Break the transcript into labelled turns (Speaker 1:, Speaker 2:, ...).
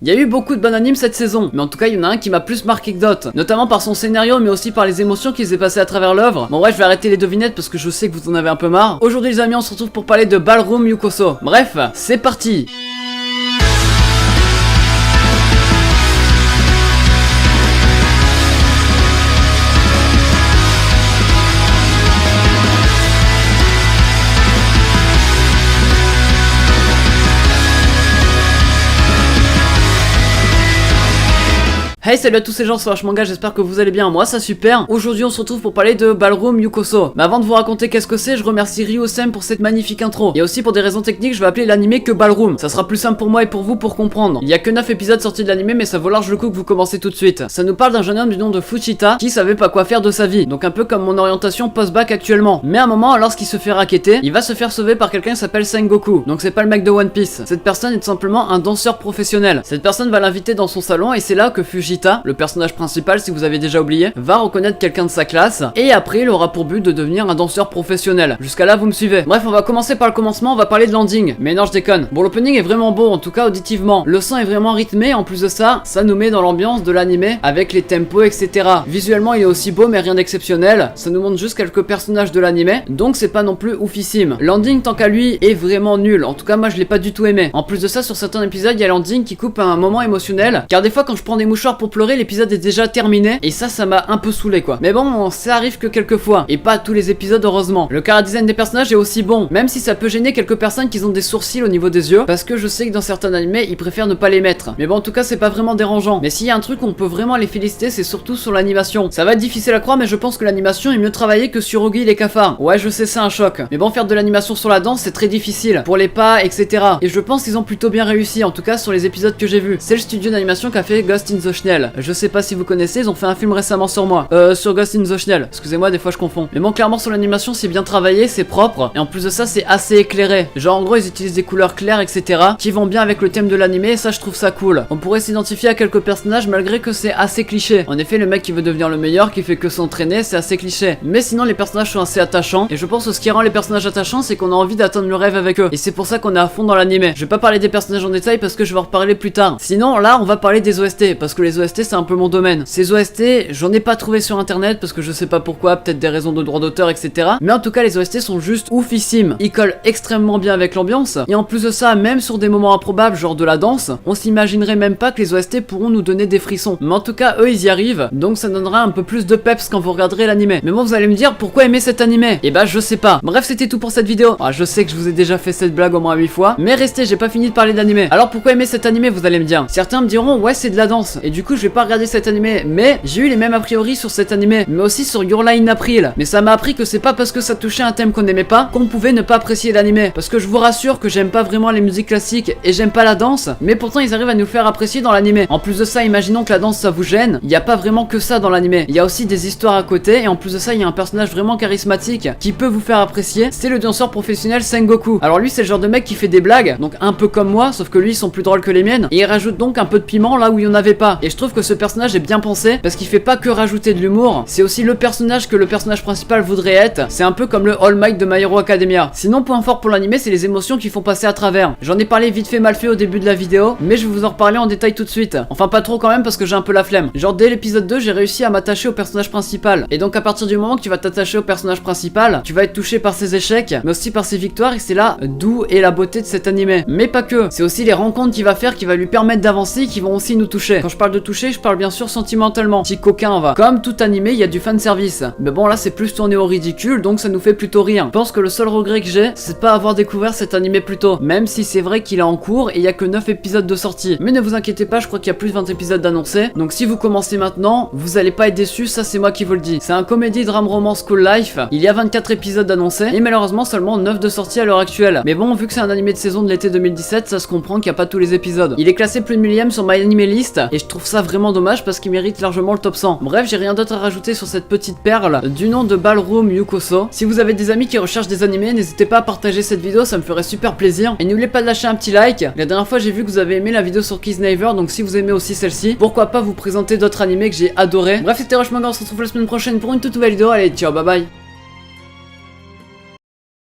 Speaker 1: Il y a eu beaucoup de bons animes cette saison, mais en tout cas il y en a un qui m'a plus marqué que d'autres, notamment par son scénario mais aussi par les émotions qui s'est passé à travers l'œuvre. Bon bref, je vais arrêter les devinettes parce que je sais que vous en avez un peu marre. Aujourd'hui les amis, on se retrouve pour parler de Ballroom Yukoso. Bref, c'est parti. Hey, salut à tous ces gens, c'est Manga, j'espère que vous allez bien, moi ça super. Aujourd'hui on se retrouve pour parler de Ballroom Yukoso. Mais avant de vous raconter qu'est-ce que c'est, je remercie Ryo-Sem pour cette magnifique intro. Et aussi pour des raisons techniques, je vais appeler l'anime que Ballroom. Ça sera plus simple pour moi et pour vous pour comprendre. Il y a que 9 épisodes sortis de l'anime, mais ça vaut large le coup que vous commencez tout de suite. Ça nous parle d'un jeune homme du nom de Fujita qui savait pas quoi faire de sa vie. Donc un peu comme mon orientation post-bac actuellement. Mais à un moment, lorsqu'il se fait racketter, il va se faire sauver par quelqu'un qui s'appelle Sengoku. Donc c'est pas le mec de One Piece. Cette personne est tout simplement un danseur professionnel. Cette personne va l'inviter dans son salon et c'est là que Fujita, le personnage principal si vous avez déjà oublié, va reconnaître quelqu'un de sa classe et après il aura pour but de devenir un danseur professionnel. Jusqu'à là vous me suivez. Bref, on va commencer par le commencement, on va parler de l'ending. Mais non, je déconne. Bon, l'opening est vraiment beau, en tout cas auditivement. Le son est vraiment rythmé, en plus de ça, ça nous met dans l'ambiance de l'anime avec les tempos, etc. Visuellement il est aussi beau mais rien d'exceptionnel. Ça nous montre juste quelques personnages de l'anime, donc c'est pas non plus oufissime. L'ending tant qu'à lui est vraiment nul. En tout cas moi je l'ai pas du tout aimé. En plus de ça, sur certains épisodes il y a l'ending qui coupe à un moment émotionnel, car des fois quand je prends des mouchoirs pour pleurer, l'épisode est déjà terminé et ça m'a un peu saoulé quoi. Mais bon, ça arrive que quelques fois et pas à tous les épisodes heureusement. Le chara-design des personnages est aussi bon, même si ça peut gêner quelques personnes qui ont des sourcils au niveau des yeux, parce que je sais que dans certains animés ils préfèrent ne pas les mettre. Mais bon, en tout cas c'est pas vraiment dérangeant. Mais s'il y a un truc où on peut vraiment les féliciter, c'est surtout sur l'animation. Ça va être difficile à croire, mais je pense que l'animation est mieux travaillée que sur Ogi les cafards. Ouais, je sais, c'est un choc. Mais bon, faire de l'animation sur la danse c'est très difficile, pour les pas, etc. Et je pense qu'ils ont plutôt bien réussi, en tout cas sur les épisodes que j'ai vus. C'est le studio d'animation qui a fait Ghost in the Shell. Je sais pas si vous connaissez, ils ont fait un film récemment sur moi, sur Ghost in the Shell. Excusez-moi, des fois je confonds. Mais bon, clairement sur l'animation c'est bien travaillé, c'est propre, et en plus de ça c'est assez éclairé. Genre en gros ils utilisent des couleurs claires, etc. qui vont bien avec le thème de l'anime, et ça je trouve ça cool. On pourrait s'identifier à quelques personnages malgré que c'est assez cliché. En effet, le mec qui veut devenir le meilleur, qui fait que s'entraîner, c'est assez cliché. Mais sinon les personnages sont assez attachants, et je pense que ce qui rend les personnages attachants c'est qu'on a envie d'atteindre le rêve avec eux. Et c'est pour ça qu'on est à fond dans l'anime. Je vais pas parler des personnages en détail parce que je vais en reparler plus tard. Sinon là on va parler des OST, parce que les OST c'est un peu mon domaine. Ces OST, j'en ai pas trouvé sur internet parce que je sais pas pourquoi, peut-être des raisons de droit d'auteur, etc. Mais en tout cas les OST sont juste oufissimes. Ils collent extrêmement bien avec l'ambiance, et en plus de ça, même sur des moments improbables genre de la danse, on s'imaginerait même pas que les OST pourront nous donner des frissons. Mais en tout cas eux ils y arrivent, donc ça donnera un peu plus de peps quand vous regarderez l'anime. Mais bon, vous allez me dire pourquoi aimer cet anime? Et bah je sais pas. Bref, c'était tout pour cette vidéo. Je sais que je vous ai déjà fait cette blague au moins 8 fois, mais restez, j'ai pas fini de parler d'anime. Alors pourquoi aimer cet anime, vous allez me dire? Certains me diront ouais c'est de la danse, et du coup je vais pas regarder cet anime, mais j'ai eu les mêmes a priori sur cet anime, mais aussi sur Your Lie in April. Mais ça m'a appris que c'est pas parce que ça touchait un thème qu'on n'aimait pas qu'on pouvait ne pas apprécier l'anime. Parce que je vous rassure que j'aime pas vraiment les musiques classiques et j'aime pas la danse, mais pourtant ils arrivent à nous le faire apprécier dans l'anime. En plus de ça, imaginons que la danse ça vous gêne, il y a pas vraiment que ça dans l'anime. Il y a aussi des histoires à côté, et en plus de ça, il y a un personnage vraiment charismatique qui peut vous faire apprécier, c'est le danseur professionnel Sengoku. Alors lui c'est le genre de mec qui fait des blagues, donc un peu comme moi, sauf que lui ils sont plus drôles que les miennes, et il rajoute donc un peu de piment là où il y en avait pas. Et je trouve que ce personnage est bien pensé, parce qu'il fait pas que rajouter de l'humour, c'est aussi le personnage que le personnage principal voudrait être. C'est un peu comme le All Might de My Hero Academia. Sinon, point fort pour l'anime, c'est les émotions qui font passer à travers. J'en ai parlé vite fait mal fait au début de la vidéo, mais je vais vous en reparler en détail tout de suite. Enfin pas trop quand même parce que j'ai un peu la flemme. Genre dès l'épisode 2 j'ai réussi à m'attacher au personnage principal, et donc à partir du moment que tu vas t'attacher au personnage principal, tu vas être touché par ses échecs mais aussi par ses victoires, et c'est là d'où est la beauté de cet anime. Mais pas que, c'est aussi les rencontres qu'il va faire qui va lui permettre d'avancer, qui vont aussi nous toucher. Quand je parle de toucher, je parle bien sûr sentimentalement. Petit coquin va. Comme tout animé, il y a du fan service. Mais bon là c'est plus tourné au ridicule, donc ça nous fait plutôt rire. Je pense que le seul regret que j'ai, c'est pas avoir découvert cet animé plus tôt, même si c'est vrai qu'il est en cours et il y a que 9 épisodes de sortie. Mais ne vous inquiétez pas, je crois qu'il y a plus de 20 épisodes d'annoncés, donc si vous commencez maintenant, vous allez pas être déçus, ça c'est moi qui vous le dis. C'est un comédie drame romance school life, il y a 24 épisodes d'annoncés, et malheureusement seulement 9 de sortie à l'heure actuelle. Mais bon, vu que c'est un animé de saison de l'été 2017, ça se comprend qu'il n'y a pas tous les épisodes. Il est classé plus de millième sur My Anime List, et je trouve ça vraiment dommage parce qu'il mérite largement le top 100. Bref, j'ai rien d'autre à rajouter sur cette petite perle du nom de Ballroom Yukoso. Si vous avez des amis qui recherchent des animés, n'hésitez pas à partager cette vidéo, ça me ferait super plaisir. Et n'oubliez pas de lâcher un petit like. La dernière fois j'ai vu que vous avez aimé la vidéo sur Kiss Never, donc si vous aimez aussi celle-ci, pourquoi pas vous présenter d'autres animés que j'ai adoré. Bref, c'était Manga, on se retrouve la semaine prochaine pour une toute nouvelle vidéo. Allez, ciao, bye bye.